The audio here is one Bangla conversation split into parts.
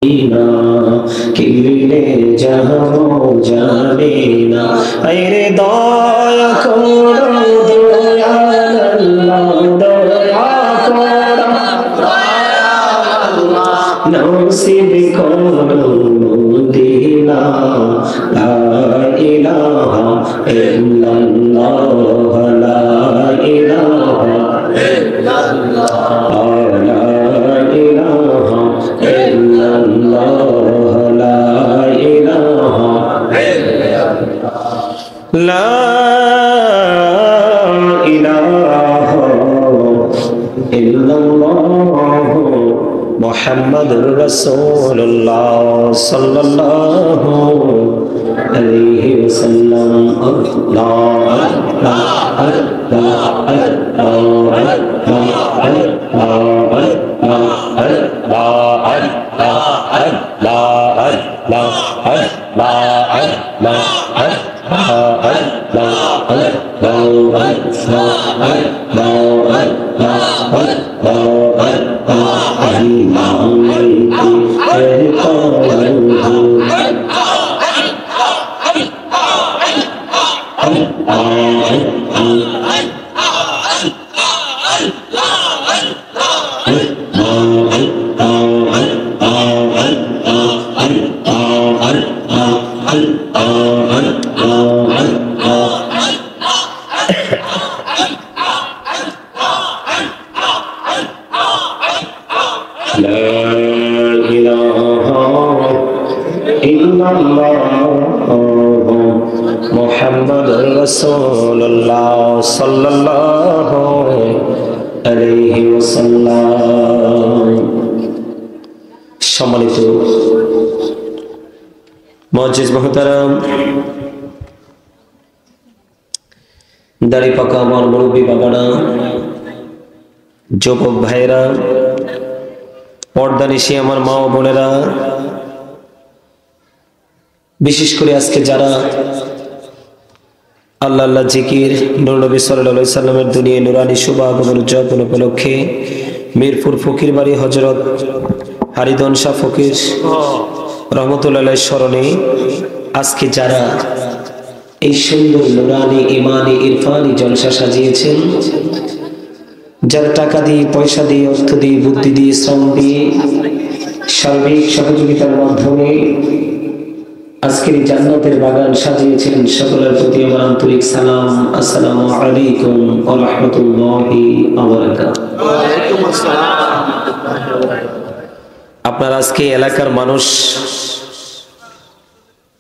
কিলে যাবো জানি না, আরে দয়া করো দয়াল আল্লাহ, দয়া করো দয়াল আল্লাহ, নসিব করো মদিনা, লা ইলাহা ইল্লাল্লাহ, লা ইলাহা ইল্লাল্লাহ, লা ইলাহা ইল্লাল্লাহ, লা ইলাহা ইল্লাল্লাহ, লা ইলাহা ইল্লাল্লাহ, মুহাম্মাদুর রাসূলুল্লাহ সাল্লাল্লাহু আলাইহি ওয়াসাল্লাম। আল্লাহ আল্লাহ আল্লাহ আল্লাহ মুহাম্মাদুর রাসূলুল্লাহ সাল্লাল্লাহু আলাইহি ওয়াসাল্লাম। সম্মানিত মুআজ্জিজ মুহতারাম, দাড়ি পাকা আমার মুরব্বী বাবারা, যুবক ভাইরা, পর্দানিশী আমার মা ও বোনেরা, বিশেষ করে আজকে যারা আল্লাহ আল্লাহ জিকির নূর নবী সাল্লাল্লাহু আলাইহি সাল্লামের দুনিয়ায় নুরানি শুভ আগমন উদযাপন উপলক্ষে মিরপুর ফকির বাড়ি হযরত হারিদন শাহ ফকির রহমতুল্লাহ আলাইহির স্মরণে আজকে যারা এই সুন্দর নুরানি ইমানি ইরফানি জলসা সাজিয়েছেন, যারা টাকা দিয়ে, পয়সা দিয়ে, অর্থ দিয়ে, বুদ্ধি দিয়ে, শ্রম দিয়ে, সার্বিক সহযোগিতার মাধ্যমে আজকের জান্নাতের বাগান সাজিয়েছেন, সকলের প্রতি আমার আন্তরিক সালাম। আসসালামু আলাইকুম ওয়া রাহমাতুল্লাহি ওয়া বারাকাতুহু। ওয়ালাইকুম আসসালাম। আপনারা আজকে এলাকার মানুষ,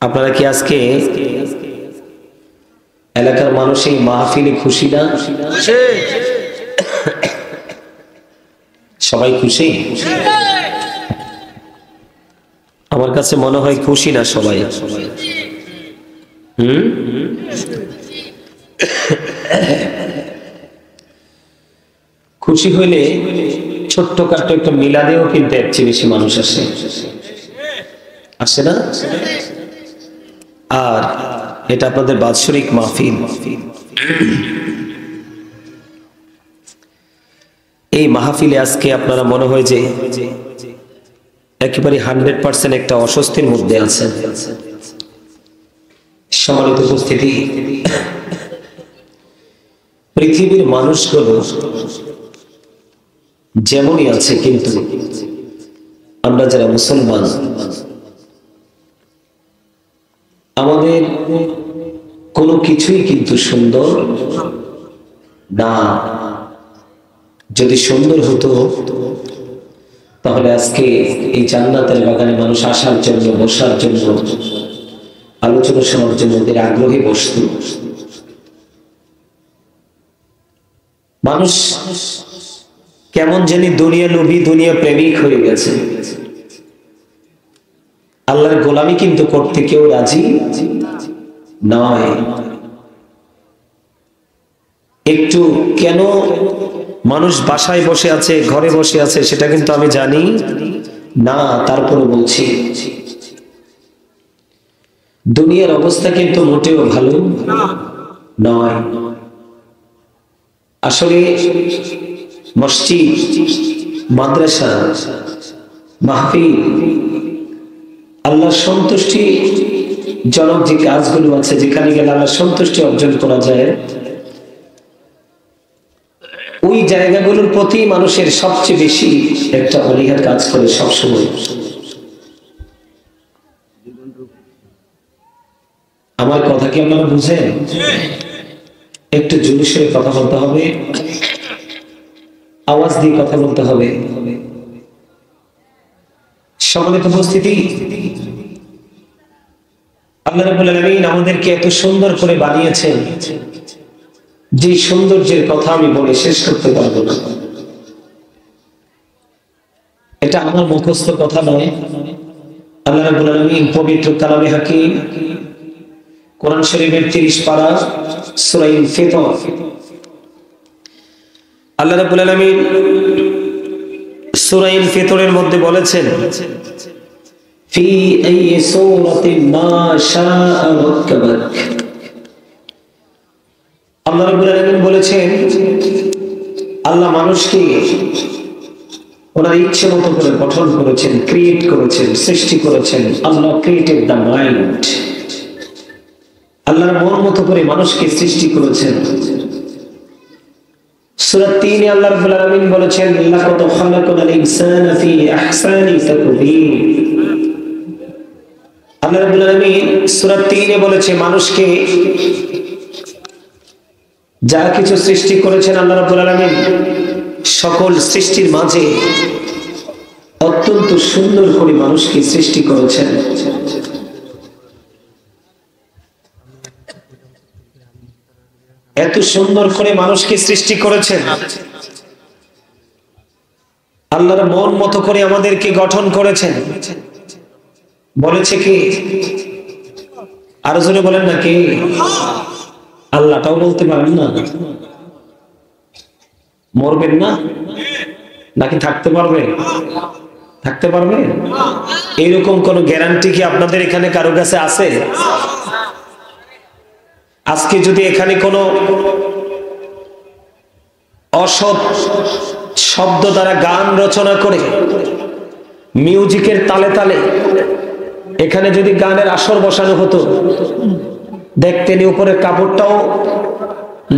আপনারা কি আজকে এলাকার মানুষ এই মাহফিলে খুশি না? সবাই খুশি? আমার কাছে মনে হয় খুশি না সবাই। খুশি হইলে ছোট্টখাটো একটা মিলাদেও কিন্তু এর চেয়ে বেশি মানুষ আসে, আসে না? আর এটা আপনাদের বাৎসরিক মাহফিল। এই মাহফিলে আজকে আপনারা মনে হয় যে একেবারে 100% একটা অস্বস্তির মধ্যে আছেন। সম্মানিত উপস্থিতি, পৃথিবীর মানুষগুলো যেমনই আছে, কিন্তু আমরা যারা মুসলমান, আমাদের কোনো কিছুই কিন্তু সুন্দর না। যদি সুন্দর হতো তাহলে আজকে এই জান্নাতের বাগানে মানুষ আসার জন্য, বসার জন্য, আলোচনা শোনার জন্য ওদের আগ্রহে বসত। মানুষ কেমন জানি দুনিয়া লোভী, দুনিয়া প্রেমিক হয়ে গেছে। আল্লাহর গোলামি কিন্তু করতে কেউ রাজি নয়। একটু কেন মানুষ বাসায় বসে আছে, ঘরে বসে আছে, সেটা কিন্তু আমি জানি না। তারপরে বলছি, দুনিয়ার অবস্থা কিন্তু মোটেও ভালো নয়। আসলে মসজিদ, মাদ্রাসা, মাহফিল আল্লাহর সন্তুষ্টি জনক যে কাজগুলো আছে, যেখানে গেলে আল্লাহর সন্তুষ্টি অর্জন করা যায়, ওই জায়গাগুলোর প্রতি মানুষের সবচেয়ে বেশি একটা অনীহার কাজ করে সবসময়। আমার কথা কি আপনারা বুঝেন? একটু জোরে সোরে কথা বলতে হবে, আওয়াজ দিয়ে কথা বলতে হবে। সম্মানিত উপস্থিতি, আল্লাহ রাব্বুল আলামিন আমাদেরকে এত সুন্দর করে বানিয়েছেন, যে সৌন্দর্যের কথা আমি বলে শেষ করতে পারবো না। এটা আমার মুখস্থ কথা নয়। আল্লাহ রাব্বুল আলামিন পবিত্র কালামে হাকিম কোরআন শরীফের 30 পারা সূরা আল-ফিতর, আল্লাহ রাব্বুল আলামিন সূরা আল-ফিতরের মধ্যে বলেছেন, ফি আইয়ি সূরাতিন মা শাআ রাক্কাবাক। আল্লাহ রাব্বুল আলামিন বলেছেন, আল্লাহ মানুষকে ওনার ইচ্ছে মতো করে গঠন করেছেন, ক্রিয়েট করেছেন, সৃষ্টি করেছেন। আল্লাহ ক্রিয়েটেড দ্য মাইন্ড। আল্লাহর মন মতো করে মানুষকে সৃষ্টি করেছেন। সূরা 3 এ আল্লাহ রাব্বুল আলামিন বলেছেন, লাকাদ খালাকনাল ইনসানা ফি আহসানি তাকবীর। আল্লাহ রাব্বুল আলামিন সূরা 3 এ বলেছে, মানুষকে যা কিছু সৃষ্টি করেছেন আল্লাহ রাব্বুল আলামিন সকল সৃষ্টির মাঝে অত্যন্ত সুন্দর করে মানুষকে সৃষ্টি করেছেন। এত সুন্দর করে মানুষকে সৃষ্টি করেছেন, আল্লাহর মন মতো করে আমাদেরকে গঠন করেছেন। বলেছে কি? আরো জোরে বলেন না কে? আল্লাহটাও বলতে পারেন না? মরবেন না নাকি থাকতে পারবে? থাকতে পারবে? এরকম কোন গ্যারান্টি কি আপনাদের এখানে কারো কাছে আছে? আজকে যদি এখানে কোনো অসৎ শব্দ দ্বারা গান রচনা করে মিউজিকের তালে তালে এখানে যদি গানের আসর বসানো হতো, দেখতেন উপরের কাপড়টাও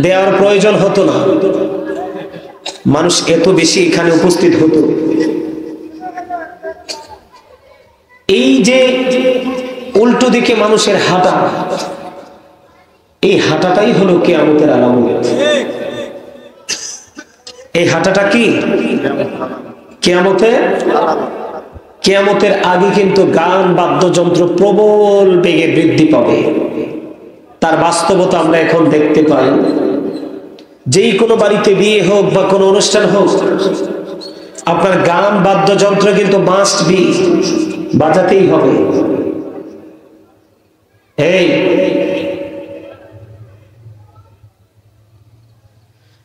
দেওয়ার প্রয়োজন হতো না, মানুষ এত বেশি এখানে উপস্থিত হতো। এই যে উল্টো দিকে মানুষের হাঁটা, এই হাঁটাটাই হলো কিয়ামতের আলামত। এই হাঁটাটা কি? কিয়ামতের আগে কিন্তু গান বাদ্যযন্ত্র প্রবল বেগে বৃদ্ধি পাবে। তার বাস্তবতা আমরা এখন দেখতে পাই। যেই কোনো বাড়িতে বিয়ে হোক বা কোনো অনুষ্ঠান হোক, আপনার গান বাদ্যযন্ত্র কিন্তু মাস্ট বি, বাজাতেই হবে। এই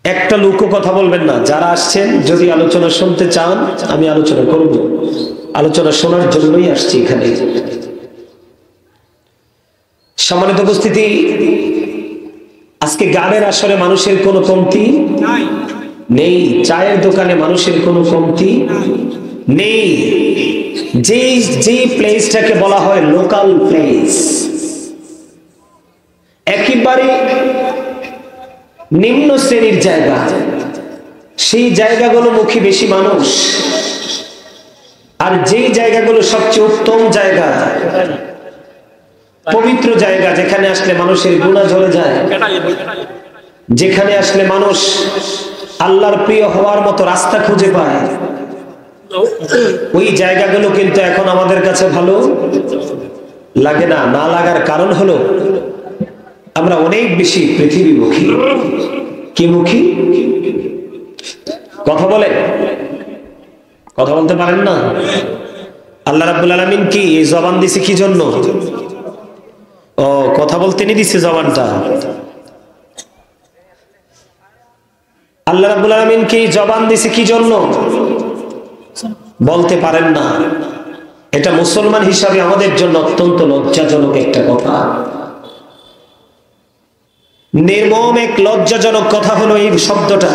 একটা লোকও কথা বলবেন না। যারা আসছেন, যদি আলোচনা শুনতে চান, আমি আলোচনা করব, আলোচনা শোনার জন্যই আসছি এখানে। সম্মানিত উপস্থিতি, আজকে গানের আসরে মানুষের কোনো কমতি নেই, চায়ের দোকানে মানুষের কোনো কমতি নেই। যে প্লেসটাকে বলা হয় লোকাল প্লেস, একেবারে নিম্ন শ্রেণীর জায়গা, সেই জায়গাগুলো মুখী বেশি মানুষ। আর যেই জায়গাগুলো সবচেয়ে উত্তম জায়গা, পবিত্র জায়গা, যেখানে আসলে মানুষের গুনাহ ঝরে যায়, যেখানে আসলে মানুষ আল্লাহর প্রিয় হওয়ার মতো রাস্তা খুঁজে পায়, ওই জায়গাগুলো কিন্তু এখন আমাদের কাছে ভালো লাগে না। না লাগার কারণ হলো আমরা অনেক বেশি পৃথিবীমুখী। কি মুখী? কথা বলে, কথা বলতে পারেন না? আল্লাহ রাব্বুল আলামিন কি এই জবান দিছে কি জন্য? ও, কথা বলতে নি দিছে জবানটা। আল্লাহ রাব্বুল আলামিন কি জবান দিছে কি জন্য? বলতে পারেন না। এটা মুসলমান হিসাবে আমাদের জন্য অত্যন্ত লজ্জাজনক একটা কথা। নির্মম এক লজ্জাজনক কথা হলো এই শব্দটা।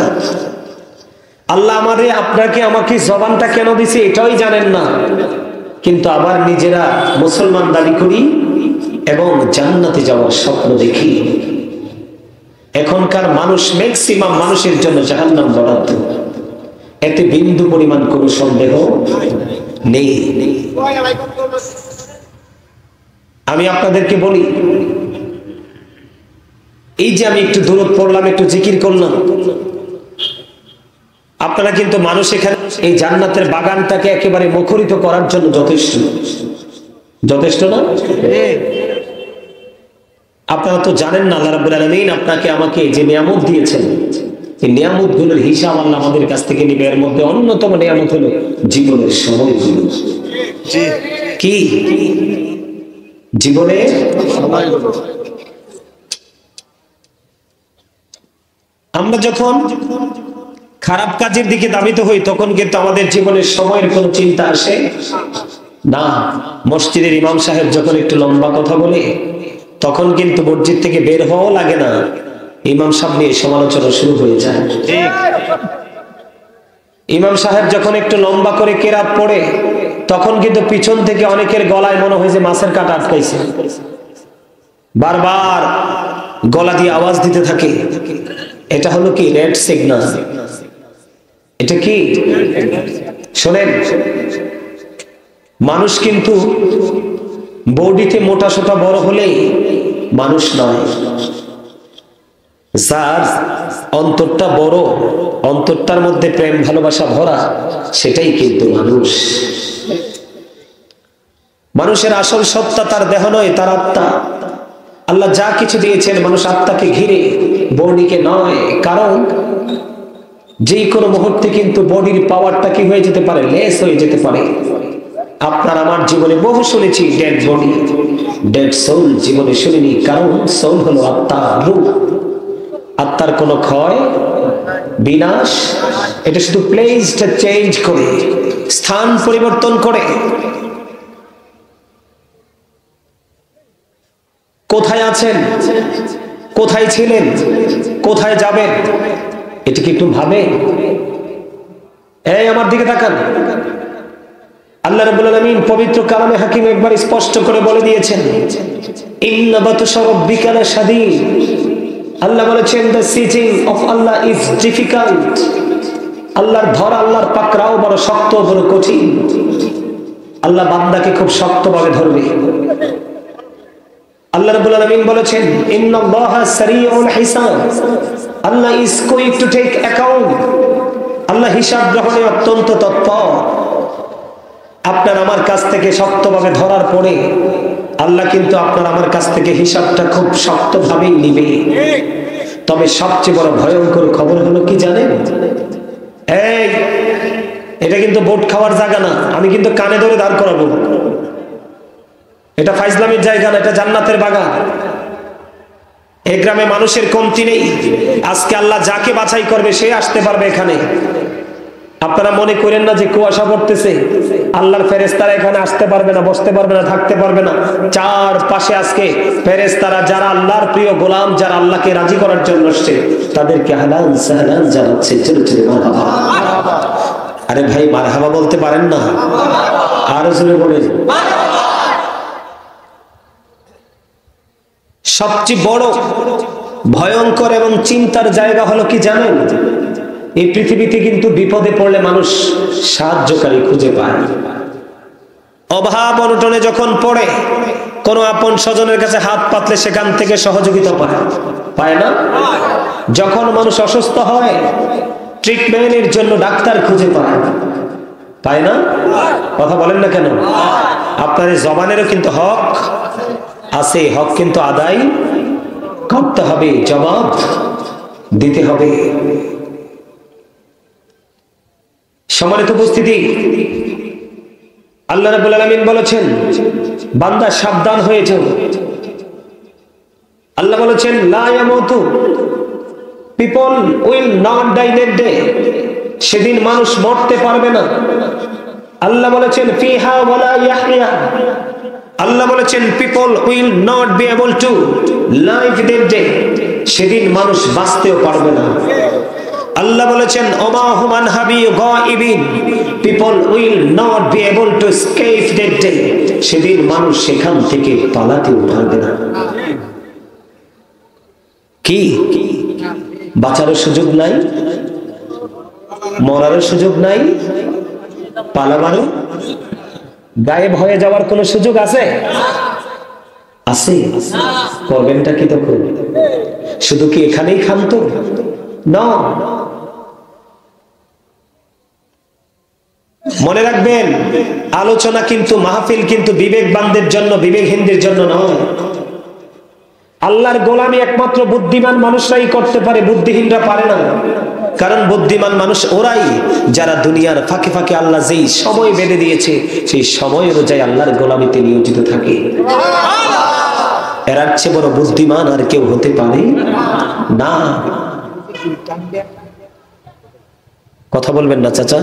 আল্লাহ আমাকে জবানটা কেন দিছে এটাই জানেন না, কিন্তু আবার নিজেরা মুসলমান দাবি করি এবং জান্নাতে যাওয়ার স্বপ্ন দেখি। এখনকার মানুষ, ম্যাক্সিমাম মানুষের জন্য জাহান্নাম বরাদ্দ, এতে বিন্দু পরিমাণ কোনো সন্দেহ নেই। আমি আপনাদেরকে বলি, এই যে আমি একটু দূরত পড়লাম, একটু জিকির করলাম, আপনারা কিন্তু মানুষ এখানে এই জান্নাতের বাগানটাকে একেবারে মুখরিত করার জন্য যথেষ্ট, যথেষ্ট না? আপনারা তো জানেন না আল্লাহ রাব্বুল আলামিন আপনাকে আমাকে যে নিয়ামত দিয়েছেন, এই নিয়ামতগুলোর হিসাব আল্লাহ আমাদের কাছ থেকে নিবে। এর মধ্যে অন্যতম নিয়ামত হলো জীবনের সময়গুলো। কি জীবনের সময়গুলো? আমরা যখন খারাপ কাজের দিকে ধাবিত হই তখন কিন্তু আমাদের জীবনের সময়ের কোনো চিন্তা আসে না। মসজিদের ইমাম সাহেব যখন একটু লম্বা কথা বলে তখন কিন্তু মসজিদ থেকে বের হওয়াও লাগে না, ইমাম সাহেব নিয়ে সমালোচনা শুরু হয়ে যায়। ইমাম সাহেব যখন একটু লম্বা করে কেরাত পড়ে তখন কিন্তু পিছন থেকে অনেকের গলায় মনে হয় যে মাছের কাঁটা আটকাইছে, বারবার গলা দিয়ে আওয়াজ দিতে থাকে। এটা হলো কি? Red signal. এটা কি? শোনেন, মানুষ কিন্তু বডিতে মোটা সোটা বড় হলেই মানুষ নয়। যার অন্তরটা বড়, অন্তরটার মধ্যে প্রেম ভালোবাসা ভরা, সেটাই কিন্তু মানুষ। মানুষের আসল সত্তা তার দেহ নয়, তার আত্মা। আল্লাহ যা কিছু দিয়েছেন মানুষ আত্মাকে ঘিরে, বডিকে নয়। কারণ যে কোনো মুহূর্তে কিন্তু বডির পাওয়ারটা কি হয়ে যেতে পারে? লেস হয়ে যেতে পারে। আপনার আমার জীবনে বহু শুনেছি ডেড বডি, ডেড সোল জীবনে শুনিনি। কারণ সোল হলো আত্মা, রূহ। আত্মার কোনো ক্ষয় বিনাশ, এটা শুধু প্লেসটা চেঞ্জ করে, স্থান পরিবর্তন করে। কোথায় আছেন, কোথায় ছিলেন, কোথায় যাবেন, এটা কি একটু ভাবে? এই আমার দিকে তাকান। আল্লাহ রাব্বুল আলামিন পবিত্র কালামে হাকিম একবার স্পষ্ট করে বলে দিয়েছেন, ইন্না বাতশা রাব্বিকা লাশাদীদ। আল্লাহ বলেছেন, the sitting of Allah is difficult। আল্লাহর ধরা, আল্লাহর পাকড়াও বড় শক্ত, বড় কঠিন। আল্লাহ বান্দাকে খুব শক্তভাবে ধরবে। আল্লাহ রাব্বুল আলামিন বলেছেন, ইন্নাল্লাহা সারিউল হিসাব। আল্লাহ is going to take account। আল্লাহ হিসাব গ্রহণে অত্যন্ত তৎপর। আপনার আমার কাছ থেকে শক্তভাবে ধরার পরে আল্লাহ কিন্তু আপনার আমার কাছ থেকে হিসাবটা খুব শক্তভাবেই নিবে। তবে সবচেয়ে বড় ভয়ঙ্কর খবর হলো কি জানেন? এই এটা কিন্তু বোট খাওয়ার জায়গা না, আমি কিন্তু কানে ধরে দাঁড় করাবো। এটা ফাইজলামের জায়গা না, এটা জান্নাতের বাগান। এই গ্রামে মানুষের কমতি নেই। আজকে আল্লাহ যাকে বাছাই করবে সে আসতে পারবে এখানে। আপনারা মনে করেন না যে কুয়াশা পড়তেছে, আল্লাহর ফেরেশতারা এখানে আসতে পারবে না, বসতে পারবে না, থাকতে পারবে না। চার পাশে আজকে ফেরেশতারা যারা আল্লাহর প্রিয় গোলাম, যারা আল্লাহকে রাজি করার জন্য আসছে, তাদেরকে আহলান সাহলান জানাচ্ছে। চলে চলে মারহাবা। আরে ভাই মারহাবা বলতে পারেন না? আরো জোরে বলেন। সবচেয়ে বড় ভয়ঙ্কর এবং চিন্তার জায়গা হলো কি জানেন? এই পৃথিবীতে কিন্তু বিপদে পড়লে মানুষ সাহায্যকারী খুঁজে পায়। অভাব অনটনে যখন পড়ে কোন আপন স্বজনের কাছে হাত পাতলে সেখান থেকে সহযোগিতা পায়, পায় না? যখন মানুষ অসুস্থ হয় ট্রিটমেন্টের জন্য ডাক্তার খুঁজে পায়, পায় না? কথা বলেন না কেন? আপনার জবানেরও কিন্তু হক আছে, হক কিন্তু আদায় করতে হবে, জবাব দিতে হবে। সম্মানিত উপস্থিতি, আল্লাহ রাব্বুল আলামিন বলেছেন, বান্দা সাবধান হয়ে যাও। আল্লাহ বলেছেন, লা ইয়ামুতু, people will not die that day. সেদিন মানুষ মরতে পারবে না। আল্লাহ বলেছেন, ফিহা ওয়ালা ইয়াহইয়া। আল্লাহ বলেছেন, people will not be able two live that day. সেদিন মানুষ বাঁচতেও পারবে না। আল্লাহ বলেছেন ওমা হুমান হাবি গাইবিন, people will not be able to escape that day. সেদিন মানুষ সেখান থেকে পালাতেও পারবে না। কি বাঁচারও সুযোগ নাই, মরারও সুযোগ নাই, পালাবারও, গায়েব হয়ে যাওয়ার কোন সুযোগ আছে? আছে। করবেনটা কি তখন? শুধু কি এখানেই ক্ষান্ত না? মনে রাখবেন, আলোচনা কিন্তু, মাহফিল কিন্তু বিবেকবানদের জন্য, বিবেকহীনদের জন্য নয়। আল্লাহর গোলামি একমাত্র বুদ্ধিমান মানুষরাই করতে পারে, বুদ্ধিহীনরা পারে না। কারণ বুদ্ধিমান মানুষ ওরাই যারা দুনিয়ার ফাঁকে ফাঁকে আল্লাহ যেই সময় বেঁধে দিয়েছে সেই সময় অনুযায়ী আল্লাহর গোলামিতে নিয়োজিত থাকে। এর চেয়ে বড় বুদ্ধিমান আর কেউ হতে পারে না। কথা বলবেন না চাচা?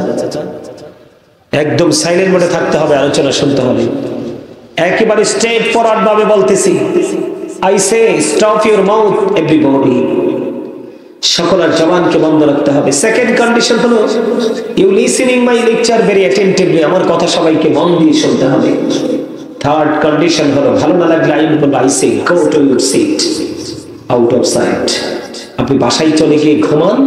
একদম সাইলেন্ট মোডে থাকতে হবে, আলোচনা শুনতে হবে। একেবারে স্ট্রেট ফরওয়ার্ড ভাবে বলতেছি। I say stop your mouth everybody. সকলের জবানকে বন্ধ রাখতে হবে। সেকেন্ড কন্ডিশন হলো you listening my lecture very attentively, আমার কথা সবাইকে মন দিয়ে শুনতে হবে। থার্ড কন্ডিশন হলো ভালো না লাগলে I say go to your seat out of sight. আপনি বাসায় চলে গিয়ে ঘুমান,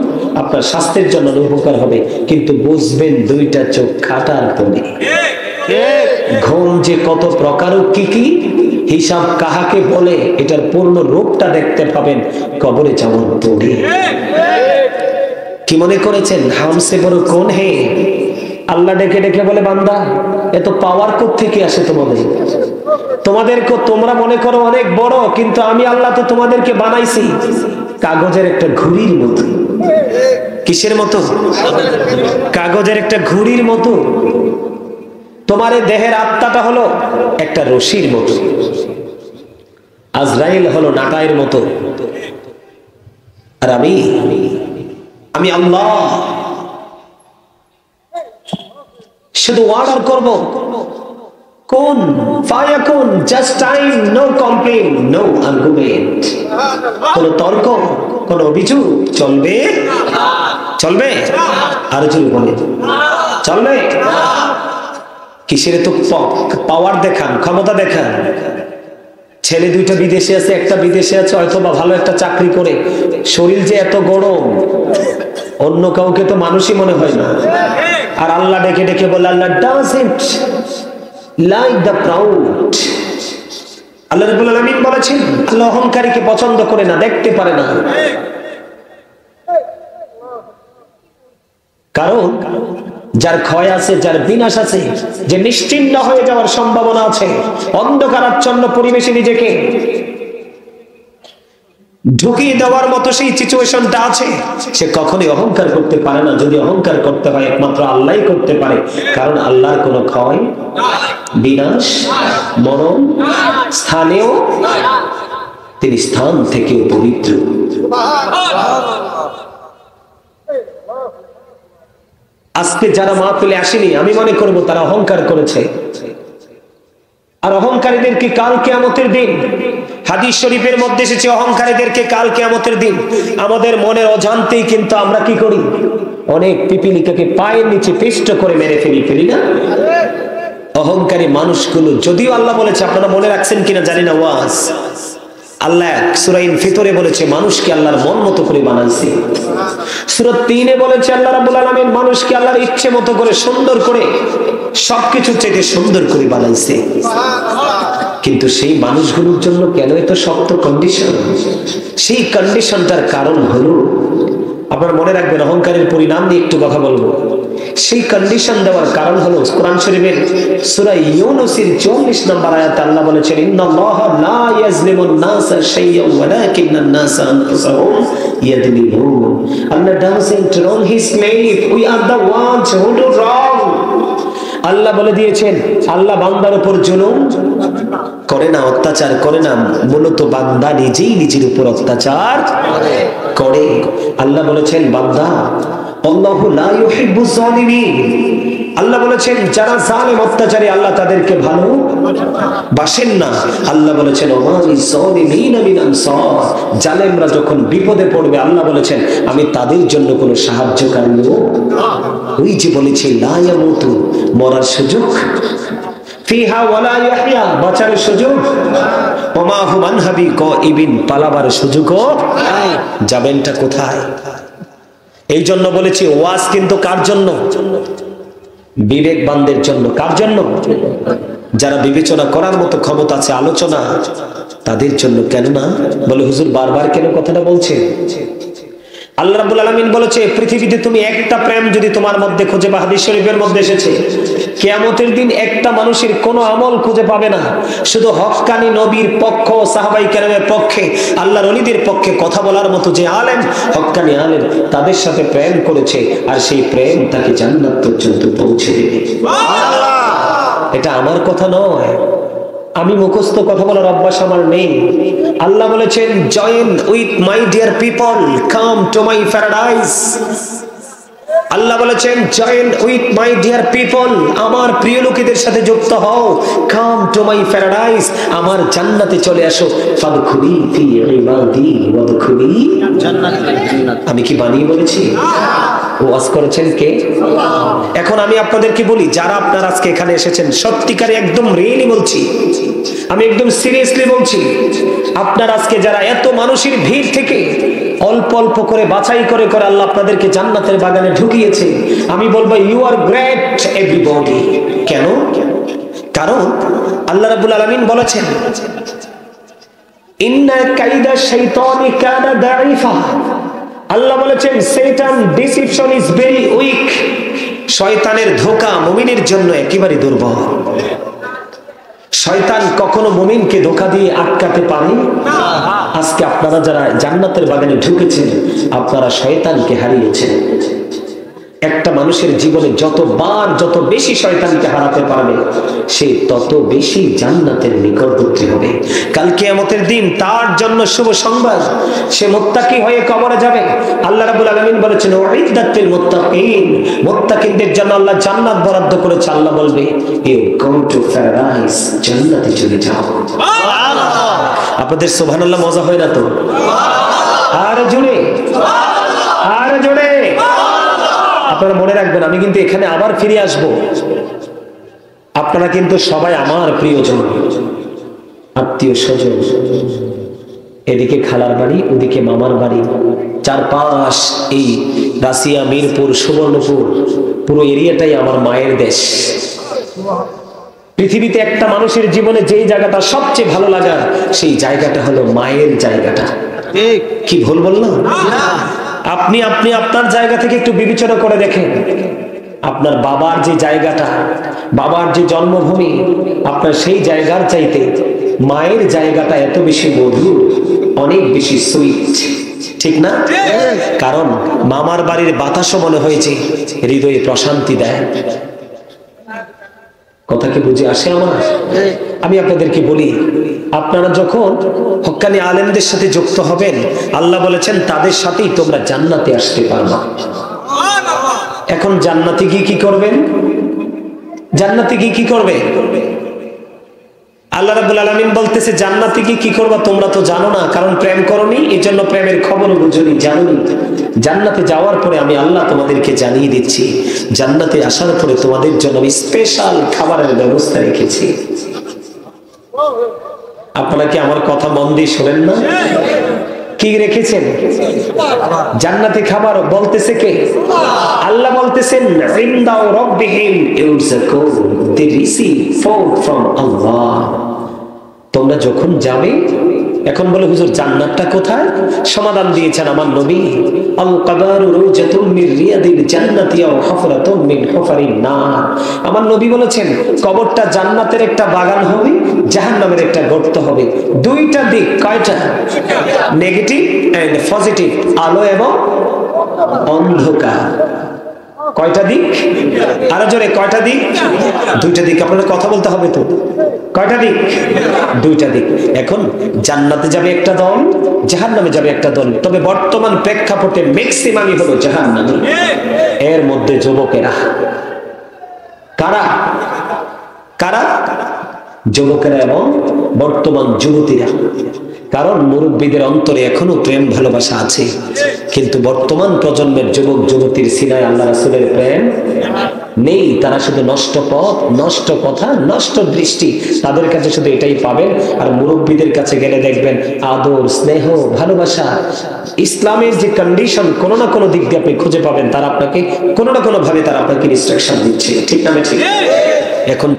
আপনার স্বাস্থ্যের জন্য উপকার হবে, কিন্তু বুঝবেন দুইটা চোখ খাটার পরে ঘুম যে কত প্রকার, কি কি হিসাব কাহাকে বলে, এটার পূর্ণ রূপটা দেখতে পাবেন কবরে যাওয়ার পরে। কি মনে করেছেন হামসে বড় কোন হে? আল্লাহ ডেকে ডেকে বলে বান্দা এত পাওয়ার কোত্থেকে আসে তোমাদেরকে? তোমরা মনে করো অনেক বড়, কিন্তু আমি আল্লাহ তো তোমাদেরকে বানাইছি কাগজের একটা ঘুড়ির মতো। কিসের মতো? কাগজের একটা ঘুড়ির মতো। তোমার এই দেহের আত্মাটা হলো একটা রশির মতো, আজরাইল হলো নাটাইয়ের মতো, আর আমি আল্লাহ শুধু অর্ডার করব, কোন ফায়াকুন, just time, no complain, no argument. কোন তর্ক, কোন অভিযোগ চলবে? চলবে? আর জোরে বলে চলবে? কিসের তো পাওয়ার দেখান, ক্ষমতা দেখান। ছেলে দুইটা বিদেশে আছে, একটা বিদেশে আছে হয়তো বা ভালো একটা চাকরি করে, শরীর যে এত গরম অন্য কাউকে তো মানুষই মনে হয় না। আর আল্লাহ ডেকে ডেকে বলে আল্লাহ ডাজন্ট লাইক দ্য প্রাউড। আল্লাহ রাব্বুল আলামিন বলেছেন আল্লাহ অহংকারীকে পছন্দ করে না, দেখতে পারে না। কারণ যার ক্ষয় আছে, যার বিনাশ আছে, যে নিশ্চিন্ন হয়ে যাওয়ার সম্ভাবনা আছে, অন্ধকারাচ্ছন্ন পরিবেশে নিজেকে ঢুকিয়ে দেওয়ার মতো সেই সিচুয়েশনটা আছে, সে কখনোই অহংকার করতে পারে না। যদি অহংকার করতে হয় একমাত্র আল্লাহই করতে পারে, কারণ আল্লাহর কোনো ক্ষয়, বিনাশ, মরণ, স্থানেও তিনি স্থান থেকেও পবিত্র। আজকে যারা মাহফিলে আসেনি আমি মনে করব তারা অহংকার করেছে। আর অহংকারীদেরকে কাল কিয়ামতের দিন, হাদিস শরীফের মধ্যে এসেছে অহংকারীদেরকে কাল কিয়ামতের দিন আমাদের মনের অজান্তেই কিন্তু আমরা কি করি, অনেক পিপিলিকাকে পায়ের নিচে পিষ্ট করে মেরে ফেলি না? অহংকারী মানুষগুলো, যদিও আল্লাহ বলেছে, আপনারা মনে রাখছেন কিনা জানি না, ওয়াজ আল্লাহ সূরা ইনফিতরে বলেছে মানুষকে আল্লাহর মন মতো করে বানাইছে। সূরা 3-এ বলেছে আল্লাহ রাব্বুল আলামিন মানুষকে আল্লাহর ইচ্ছে মতো করে, সুন্দর করে, সবকিছুর চাইতে সুন্দর করে বানাইছে। কিন্তু সেই মানুষগুলোর জন্য কেন এত শক্ত কন্ডিশন? সেই কন্ডিশনটার কারণ হলো, আপনারা মনে রাখবেন অহংকারের পরিণাম নিয়ে একটু কথা বলবো। সেই কন্ডিশন দেওয়ার কারণ হলো কোরআন শরীফের সূরা ইউনূসের 44 নম্বর আয়াতে আল্লাহ বলেছেন ইন্নাল্লাহা লা ইয়াজলিমুন নাসা শাইয়্যান ওয়ালাকিন্নান নাসা আনফুসাহুম ইয়াযলিমুন। Allah doesn't wrong his slave, we are the ones who do wrong. আল্লাহ বলে দিয়েছেন আল্লাহ বান্দার উপর জুলুম করে না, অত্যাচার করে না, মূলত বান্দা নিজেই নিজের উপর অত্যাচার করে। আল্লাহ বলেছেন বান্দা আল্লাহু লা ইউহিব্বুজ জালিমিন, আল্লাহ বলেছেন যারা জালেম অত্যাচারী আল্লাহ তাদেরকে ভালো বাসেন না। আল্লাহ বলেছেন জালেমরা যখন বিপদে পড়বে আল্লাহ বলেছেন আমি তাদের জন্য কোনো সাহায্যকারীও। ওই যে বলেছে লা ইয়ামুতু, মরার সুযোগ, ফিহা ওয়ালা ইয়াহইয়া, বাঁচার সুযোগ, ওমা হুম আনহা বিগাইবিন, পালাবার সুযোগও যাবেনটা কোথায়? এই জন্য বলেছি ওয়াজ কিন্তু কার জন্য? বিবেকবানদের জন্য। কার জন্য? যারা বিবেচনা করার মতো ক্ষমতা আছে, আলোচনা তাদের জন্য। কেন না বলে হুজুর বারবার কেন কথাটা বলছে? আল্লাহ রাব্বুল আলামিন বলেছে পৃথিবীতে তুমি একটা প্রেম যদি তোমার মধ্যে খুঁজে পাও, হাদিস শরীফের মধ্যে এসেছে কিয়ামতের দিন একটা মানুষের কোনো আমল খুঁজে পাবে না, শুধু হক্কানি নবীর পক্ষ, সাহাবায়ে কেরামের পক্ষে, আল্লাহর ওলিদের পক্ষে কথা বলার মতো যে আলেম, হক্কানি আলেম, তাদের সাথে প্রেম করেছে, আর সেই প্রেম তাকে জান্নাত পর্যন্ত পৌঁছে দেবে। সুবহানাল্লাহ। এটা আমার কথা নয়, আমি মুখস্থ কথা বলার অভ্যাস আমার নেই। আল্লাহ বলেছেন join with my dear people, come to my paradise. আল্লাহ বলেছেন join with my dear people, আমার প্রিয় লোকেদের সাথে যুক্ত হও, কাম টু মাই প্যারাডাইস, আমার জান্নাতে চলে আসো। ফাদখুলি ফি ইবাদি ওয়াদখুলি জান্নাত। আমি কি বানিয়ে বলেছি? ওয়াজ করেছেন কে? এখন আমি আপনাদেরকে বলি, যারা আপনারা আজকে এখানে এসেছেন, সত্যিকারে একদম রিয়েলি বলছি, আমি একদম সিরিয়াসলি বলছি, আপনার আজকে যারা এত মানুষের ভিড় থেকে অল্প অল্প করে বাছাই করে করে আল্লাহ আপনাদেরকে জান্নাতের বাগানে ঢুকিয়েছে, আমি বলবো ইউ আর গ্রেট এভরিবডি। কেন? কারণ আল্লাহ রাব্বুল আলামিন বলেছেন ইন্না কাইদা শাইতানি কানা দাঈফা। আল্লাহ বলেছেন শয়তান ডিসিপশন ইজ ভেরি উইক, শয়তানের ধোঁকা মুমিনের জন্য একেবারে দুর্বল। শয়তান কখনো মুমিনকে ধোঁকা দিয়ে আটকাতে পারে না। আজকে আপনারা যারা জান্নাতের বাগানে ঢুকেছেন, আপনারা শয়তানকে হারিয়েছেন। একটা মানুষের জীবনে যতবার যত বেশি শয়তানকে হারাতে পারবে, সে তত বেশি জান্নাতের নিকটবর্তী হবে। কাল কিয়ামতের দিন তার জন্য শুভ সংবাদ, সে মুত্তাকি হয়ে কবরে যাবে। আল্লাহ রাব্বুল আলামিন বলেছেন উইদ্দাতুল মুত্তাকিন, মুত্তাকিনদের জন্য আল্লাহ জান্নাত বরাদ্দ করেছে। আল্লাহ বলবে ইউ গো টু প্যারাডাইস, জান্নাতে চলে যাও। সুবহানাল্লাহ। আপনাদের সুবহানাল্লাহ মজা হয় না তো? আর জোরে, আর জোরে। আপনারা মনে রাখবেন, আমি কিন্তু এখানে আবার ফিরে আসব। আপনারা কিন্তু সবাই আমার প্রিয়জন, আত্মীয় স্বজন। এদিকে খালার বাড়ি, ওদিকে মামার বাড়ি, চারপাশ এই রাশিয়া, মিরপুর, সুবর্ণপুর, পুরো এরিয়াটাই আমার মায়ের দেশ। পৃথিবীতে একটা মানুষের জীবনে যেই জায়গাটা সবচেয়ে ভালো লাগার, সেই জায়গাটা হলো মায়ের জায়গাটা। কি ভুল বললাম? আপনি আপনি আপনার জায়গা থেকে একটু বিবেচনা করে দেখেন, আপনার বাবার যে জায়গাটা, বাবার যে জন্মভূমি, আপনার সেই জায়গার চাইতে মায়ের জায়গাটা এত বেশি মধুর, অনেক বেশি সুইট, ঠিক না? কারণ মামার বাড়ির বাতাসও মনে হয়েছে হৃদয়ে প্রশান্তি দেয়। কথা কি বুঝে আসে আমার? আমি আপনাদেরকে বলি, আপনারা যখন হক্কানি আলেমদের সাথে যুক্ত হবেন, আল্লাহ বলেছেন তাদের সাথেই তোমরা জান্নাতে আসতে পারবে। এখন জান্নাতে গিয়ে কি করবেন? জান্নাতে গিয়ে কি করবে? আল্লাহ রাব্বুল আলামিন বলতেছে জান্নাতে গিয়ে কি করবা তোমরা তো জানো না, কারণ প্রেম করোনি, এজন্য প্রেমের খবর বুঝোনি, জানোনি। জান্নাতে যাওয়ার পরে আমি আল্লাহ তোমাদেরকে জানিয়ে দিচ্ছি, জান্নাতে আসার পরে তোমাদের জন্য আমি স্পেশাল খাবারের ব্যবস্থা রেখেছি। আপনারা কি আমার কথা মন দিয়ে শোনেন না? কি রেখেছেন? জান্নাতে খাবার। বলতেছে কে? আল্লাহ বলতেছেন ইনদা রাব্বিহিম ইউরযাকুন, দে রিসিভ ফুড ফ্রম আল্লাহ। তোমরা যখন যাবে, এখন বলে হুজুর জান্নাতটা কোথায়? সমাধান দিয়েছেন আমার নবী, আল কাবারু রুজাতুম মির রিয়াদিল জান্নাতি আও হুফরাতুম মিন হুফারিন নার। আমার নবী বলেছেন কবরটা জান্নাতের একটা বাগান হবে, জাহান্নামের একটা গর্ত হবে। দুইটা দিক। কয়টা? নেগেটিভ এন্ড পজিটিভ, আলো এবং অন্ধকার। কয়টা দিক? আরো জোরে, কয়টা দিক? দুইটা দিক। আপনাদের কথা বলতে হবে তো। কয়টা দিক? দুইটা দিক। এখন জান্নাতে যাবে একটা দল, জাহান্নামে যাবে একটা দল। তবে বর্তমান প্রেক্ষাপটে ম্যাক্সিমামই হলো জাহান্নামী। এর মধ্যে যুবকেরা, কারা কারা? যুবকেরা এবং বর্তমান যুবতীরা। কারণ মুরব্বীদের অন্তরে এখনো প্রেম ভালোবাসা আছে, কিন্তু বর্তমান প্রজন্মের যুবক যুবতীর সিনায় আল্লাহ রাসূলের প্রেম নেই। তারা শুধু নষ্ট পথ, নষ্ট কথা, নষ্ট দৃষ্টি, তাদের কাছে শুধু এটাই পাবেন। আর মুরব্বীদের কাছে গেলে দেখবেন আদর, স্নেহ, ভালোবাসা, ইসলামের যে কন্ডিশন কোনো না কোনো দিক দিয়ে আপনি খুঁজে পাবেন। তারা আপনাকে কোনো না কোনো ভাবে তারা আপনাকে ইনস্ট্রাকশন দিচ্ছে, ঠিক না? ঠিক। এখন